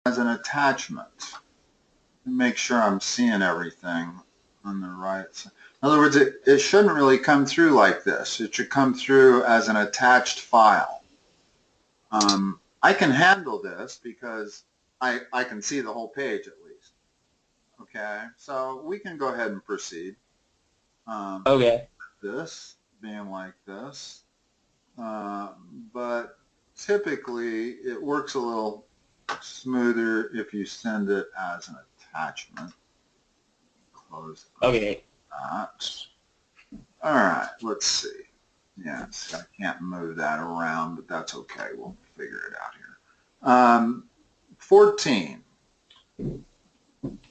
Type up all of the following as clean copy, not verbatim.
as an attachment. Make sure I'm seeing everything on the right side. In other words, it shouldn't really come through like this. It should come through as an attached file. I can handle this because I can see the whole page at least. Okay, so we can go ahead and proceed. Okay. This being like this, but typically it works a little smoother if you send it as an attachment. Close Okay. that. All right, let's see. Yes, I can't move that around, but that's okay. We'll figure it out here. 14.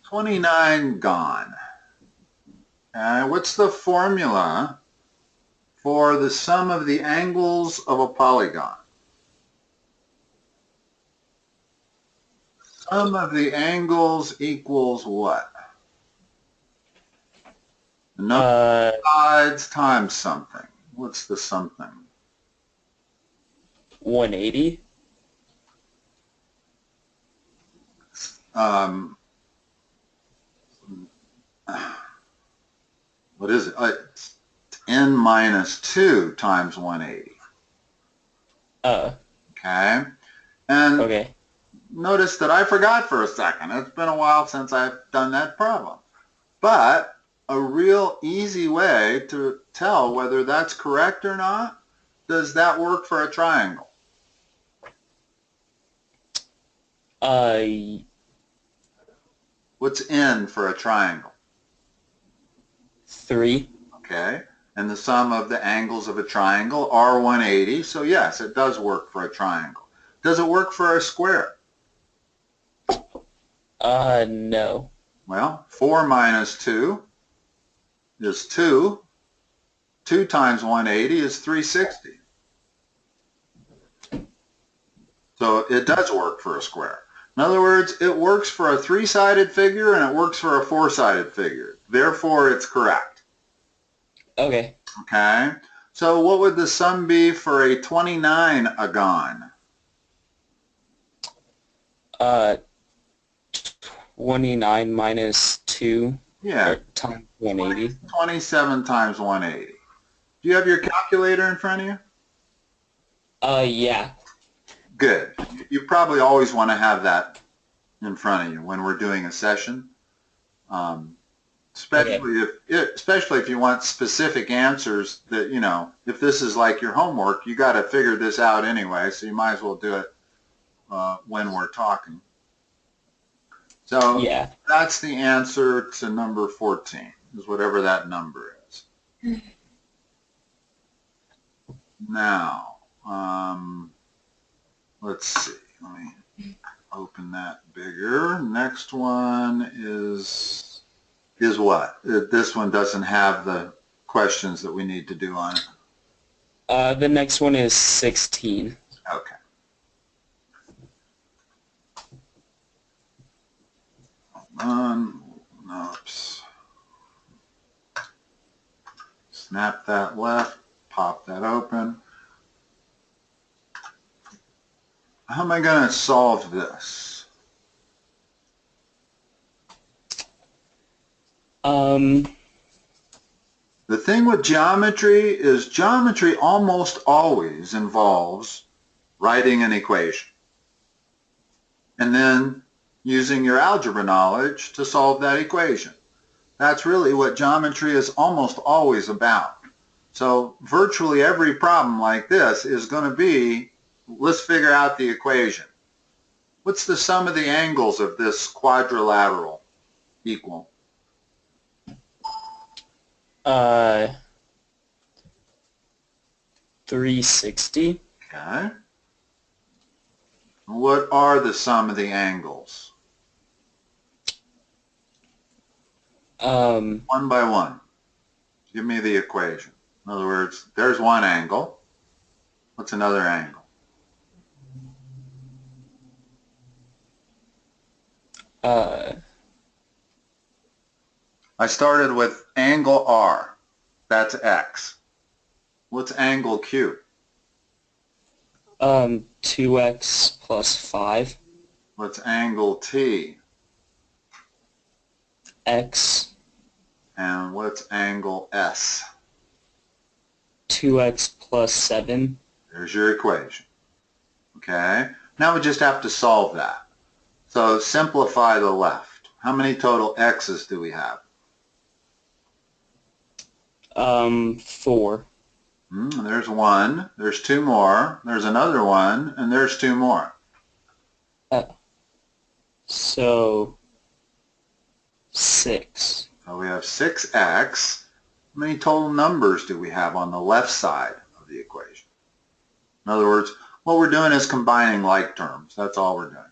29 gone. What's the formula for the sum of the angles of a polygon? Sum of the angles equals what? The number of sides times something. What's the something? 180. What is it? It's n minus 2 times 180. Okay. And Okay. notice that I forgot for a second. It's been a while since I've done that problem. But a real easy way to tell whether that's correct or not, does that work for a triangle? What's n for a triangle? 3. Okay. And the sum of the angles of a triangle are 180. So yes, it does work for a triangle. Does it work for a square? No. Well, 4 minus 2 is 2. 2 times 180 is 360. So it does work for a square. In other words, it works for a 3-sided figure and it works for a 4-sided figure. Therefore, it's correct. Okay. Okay. So what would the sum be for a 29-agon? 29 minus 2 Yeah. times 180. 27 times 180. Do you have your calculator in front of you? Yeah. Good. You probably always want to have that in front of you when we're doing a session, especially if you want specific answers that, you know, if this is like your homework, you got to figure this out anyway, so you might as well do it when we're talking. So Yeah. that's the answer to number 14, is whatever that number is. Now, let's see. Let me open that bigger. Next one is what? This one doesn't have the questions that we need to do on it. The next one is 16. Okay. Oops. Snap that left, pop that open. How am I going to solve this? The thing with geometry is geometry almost always involves writing an equation and then using your algebra knowledge to solve that equation. That's really what geometry is almost always about. So virtually every problem like this is going to be, let's figure out the equation. What's the sum of the angles of this quadrilateral equal? 360. Okay. What are the sum of the angles? One by one. Give me the equation. In other words, there's one angle. What's another angle? I started with angle R. That's X. What's angle Q? 2x plus 5. What's angle T? X. And what's angle S? 2x plus 7. There's your equation. Okay? Now we just have to solve that. So simplify the left. How many total x's do we have? 4. There's one. There's two more. There's another one. And there's two more. So 6. So we have 6x. How many total numbers do we have on the left side of the equation? In other words, what we're doing is combining like terms. That's all we're doing.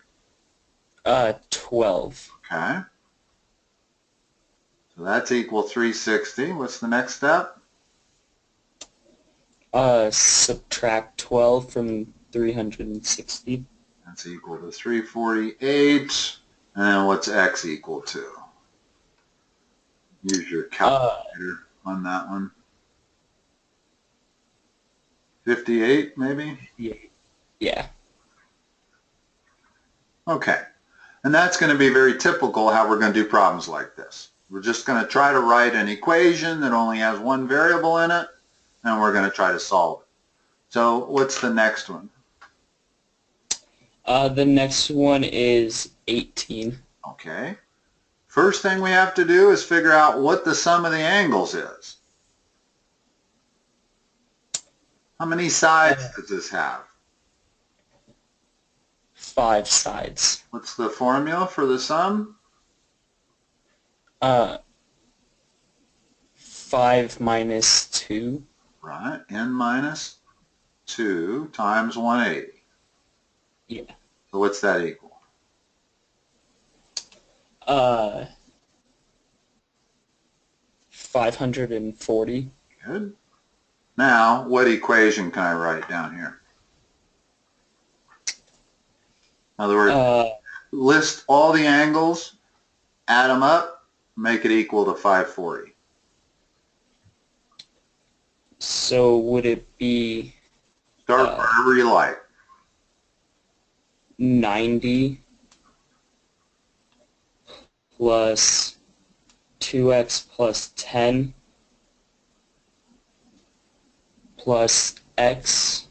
12. Okay. So that's equal 360. What's the next step? Subtract 12 from 360. That's equal to 348. And then what's x equal to? Use your calculator on that one. 58 maybe? Yeah. Okay. And that's going to be very typical how we're going to do problems like this. We're just going to try to write an equation that only has one variable in it, and we're going to try to solve it. So what's the next one? The next one is 18. Okay. First thing we have to do is figure out what the sum of the angles is. How many sides does this have? 5 sides. What's the formula for the sum? 5 minus 2. Right, n minus 2 times 180. Yeah. So what's that equal? 540. Good. Now, what equation can I write down here? In other words, list all the angles, add them up, make it equal to 540. So would it be Start wherever you like. 90 plus 2x plus 10 plus x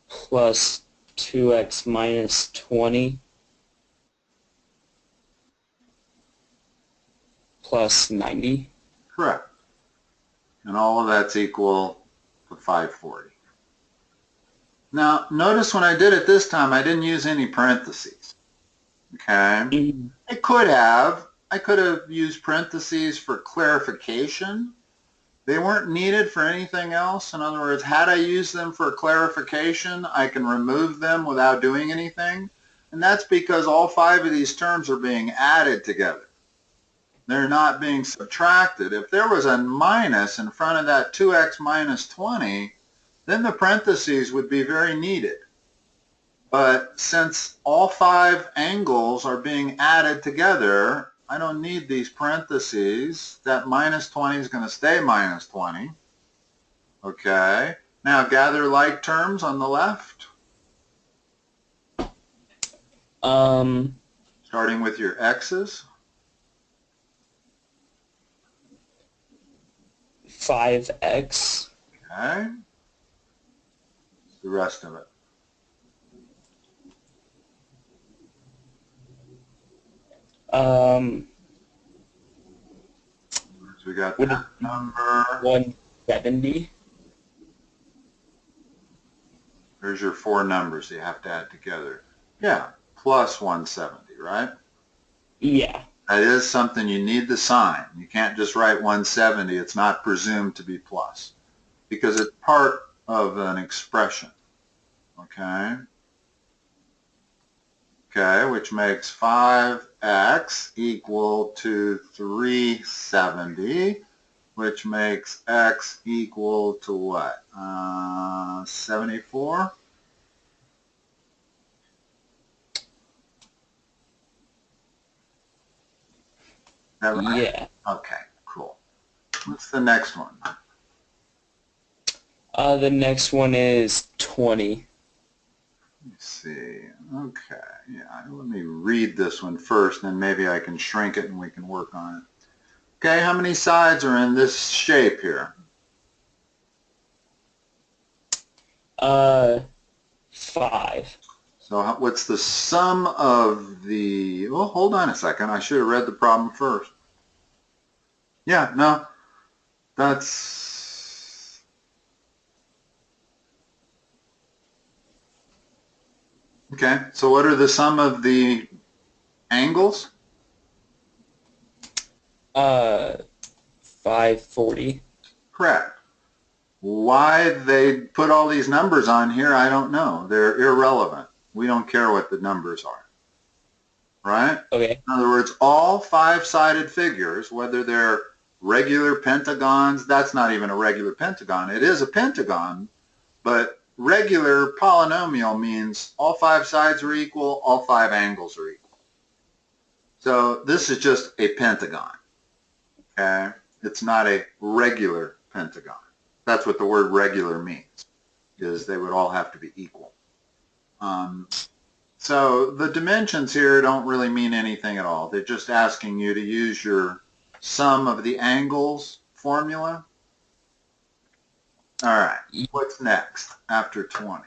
plus 2x minus 20 plus 90? Correct. And all of that's equal to 540. Now, notice when I did it this time, I didn't use any parentheses. Okay? I could have. I could have used parentheses for clarification. They weren't needed for anything else. In other words, had I used them for clarification, I can remove them without doing anything. And that's because all 5 of these terms are being added together. They're not being subtracted. If there was a minus in front of that 2x minus 20, then the parentheses would be very needed. But since all 5 angles are being added together, I don't need these parentheses. That minus 20 is going to stay minus 20. Okay. Now gather like terms on the left. Starting with your x's. 5x. Okay. The rest of it. So we got that number. 170. There's your 4 numbers you have to add together. Yeah, plus 170, right? Yeah. That is something you need the sign. You can't just write 170. It's not presumed to be plus because it's part of an expression. Okay? Okay, which makes 5x equal to 370, which makes x equal to what? 74? Is that right? Yeah. Okay, cool. What's the next one? The next one is 20. Let's see. Okay, yeah, let me read this one first, and maybe I can shrink it and we can work on it. Okay, how many sides are in this shape here? 5. So what's the sum of the, well, hold on a second. I should have read the problem first. Yeah, no, that's, okay. So what are the sum of the angles? 540. Correct. Why they put all these numbers on here, I don't know. They're irrelevant. We don't care what the numbers are, right? Okay. In other words, all five-sided figures, whether they're regular pentagons, that's not even a regular pentagon. It is a pentagon, but regular polynomial means all 5 sides are equal, all 5 angles are equal. So this is just a pentagon, okay? It's not a regular pentagon. That's what the word regular means, is they would all have to be equal. So the dimensions here don't really mean anything at all. They're just asking you to use your sum of the angles formula. All right, what's next after 20?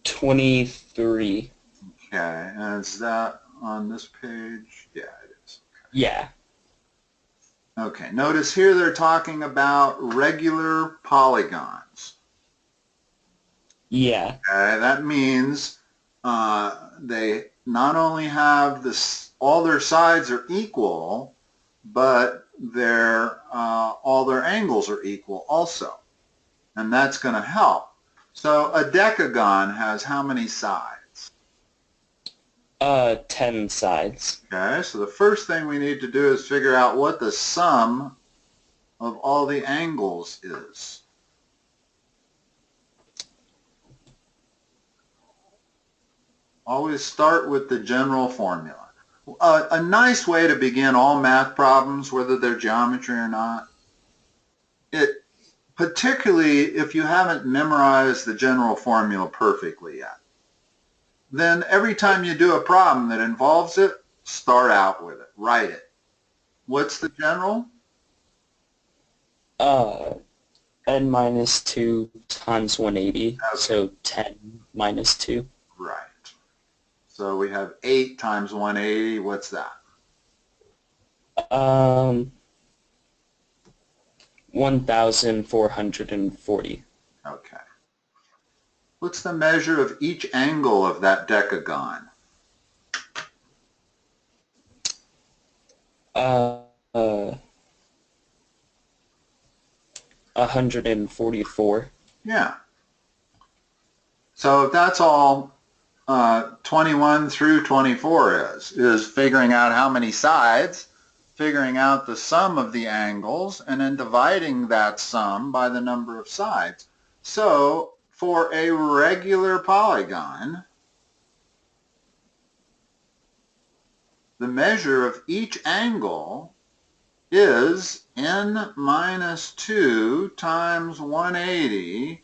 23. Okay, and is that on this page? Yeah, it is. Yeah. Okay, notice here they're talking about regular polygons. Yeah. Okay, that means they not only have this, all their sides are equal, but all their angles are equal also, and that's going to help. So a decagon has how many sides? 10 sides. Okay, so the first thing we need to do is figure out what the sum of all the angles is. Always start with the general formula. A nice way to begin all math problems, whether they're geometry or not, particularly if you haven't memorized the general formula perfectly yet, then every time you do a problem that involves it, start out with it, write it. What's the general? N minus 2 times 180, Okay. so 10 minus 2. Right. So we have 8 times 180. What's that? 1,440. Okay. What's the measure of each angle of that decagon? 144. Yeah. So that's all 21 through 24 is figuring out how many sides, figuring out the sum of the angles, and then dividing that sum by the number of sides. So for a regular polygon, the measure of each angle is n minus 2 times 180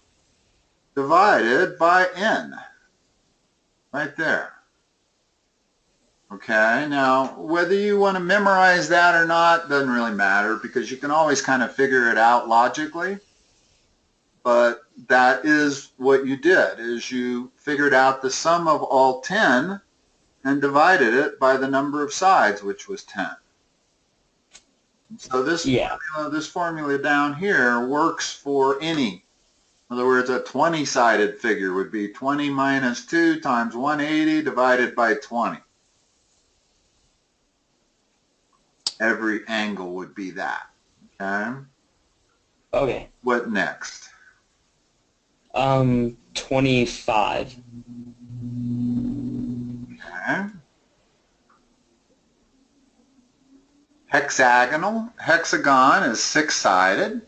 divided by n. Right there. Okay, now whether you want to memorize that or not doesn't really matter, because you can always kind of figure it out logically. But that is what you did, is you figured out the sum of all 10 and divided it by the number of sides, which was 10. So this formula down here works for any. In other words, a 20-sided figure would be 20 minus 2 times 180 divided by 20. Every angle would be that. Okay? Okay. What next? 25. Okay. Hexagonal. Hexagon is 6-sided.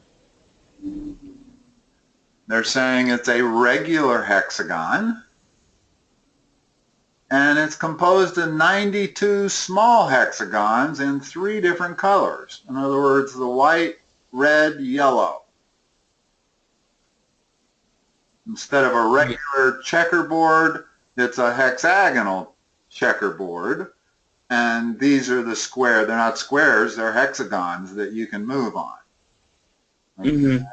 They're saying it's a regular hexagon. And it's composed of 92 small hexagons in 3 different colors. In other words, the white, red, yellow. Instead of a regular checkerboard, it's a hexagonal checkerboard. And these are the square. They're not squares, they're hexagons that you can move on. Okay. Mm-hmm.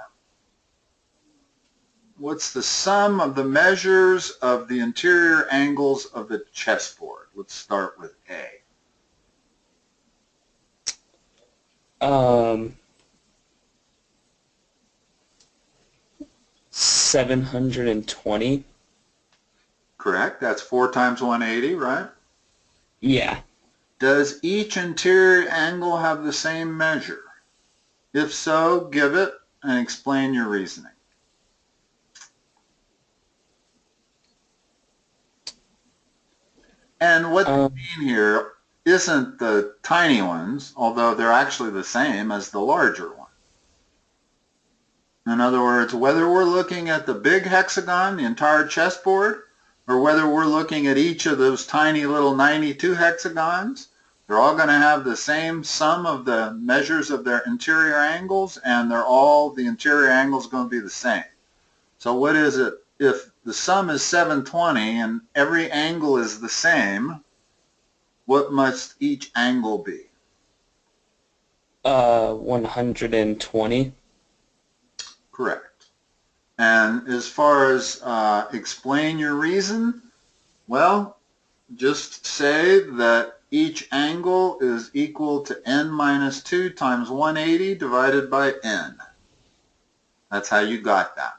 What's the sum of the measures of the interior angles of the chessboard? Let's start with A. 720. Correct. That's 4 times 180, right? Yeah. Does each interior angle have the same measure? If so, give it and explain your reasoning. And what they mean here isn't the tiny ones, although they're actually the same as the larger one. In other words, whether we're looking at the big hexagon, the entire chessboard, or whether we're looking at each of those tiny little 92 hexagons, they're all going to have the same sum of the measures of their interior angles, and the interior angles are going to be the same. So what is it? If the sum is 720 and every angle is the same, what must each angle be? 120. Correct. And as far as explain your reason, well, just say that each angle is equal to n minus 2 times 180 divided by n. That's how you got that.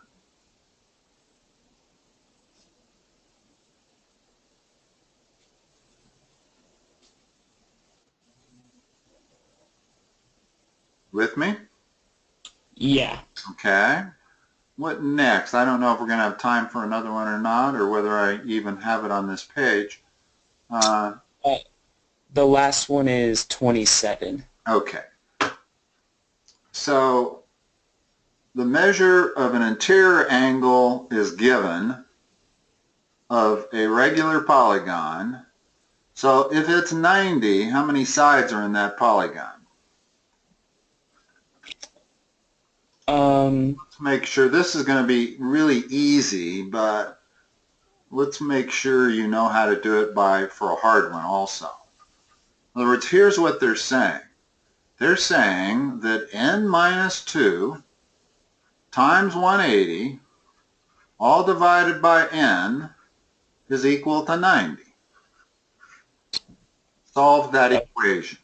With me? Yeah. Okay. What next? I don't know if we're going to have time for another one or not, or whether I even have it on this page. The last one is 27. Okay. So the measure of an interior angle is given of a regular polygon. So if it's 90, how many sides are in that polygon? Let's make sure. This is going to be really easy, but let's make sure you know how to do it for a hard one also. In other words, here's what they're saying. They're saying that n minus 2 times 180 all divided by n is equal to 90. Solve that equation.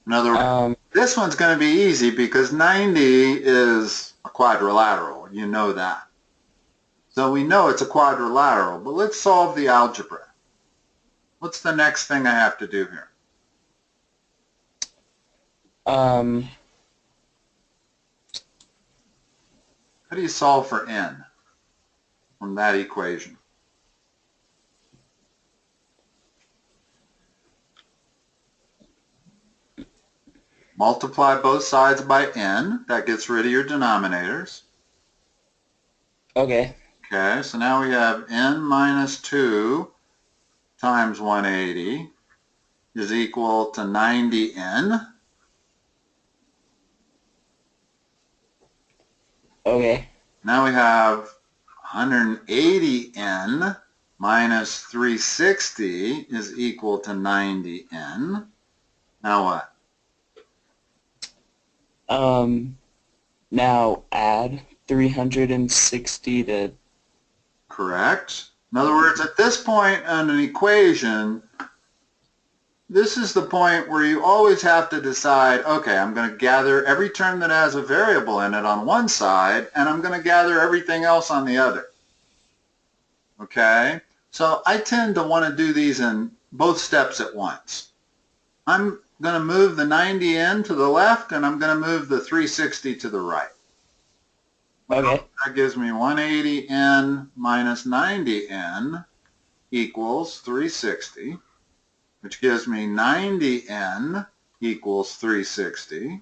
In other words, this one's going to be easy because 90 is a quadrilateral. You know that. So we know it's a quadrilateral, but let's solve the algebra. What's the next thing I have to do here? How do you solve for n from that equation? Multiply both sides by n. That gets rid of your denominators. Okay. Okay, so now we have n minus 2 times 180 is equal to 90n. Okay. Now we have 180n minus 360 is equal to 90n. Now what? Now add 360 to... Correct. In other words, at this point on an equation, this is the point where you always have to decide, okay, I'm going to gather every term that has a variable in it on one side, and I'm going to gather everything else on the other. Okay? So I tend to want to do these in both steps at once. I'm going to move the 90n to the left, and I'm going to move the 360 to the right. Okay. That gives me 180n minus 90n equals 360, which gives me 90n equals 360,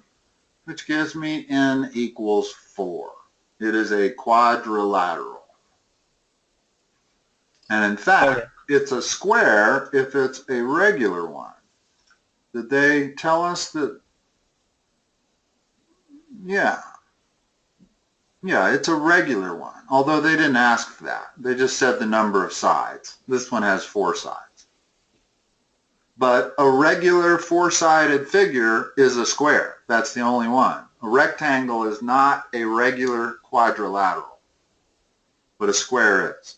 which gives me n equals 4. It is a quadrilateral. And in fact, it's a square if it's a regular one. Did they tell us that? Yeah. Yeah, it's a regular one, although they didn't ask for that. They just said the number of sides. This one has 4 sides. But a regular 4-sided figure is a square. That's the only one. A rectangle is not a regular quadrilateral, but a square is.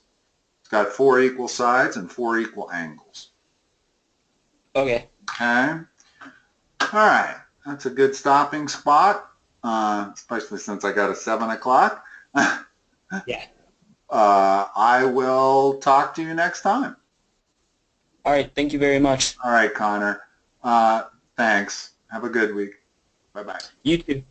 It's got 4 equal sides and 4 equal angles. Okay. Okay? All right. That's a good stopping spot, especially since I got a 7 o'clock. Yeah. I will talk to you next time. All right. Thank you very much. All right, Connor. Thanks. Have a good week. Bye-bye. You too.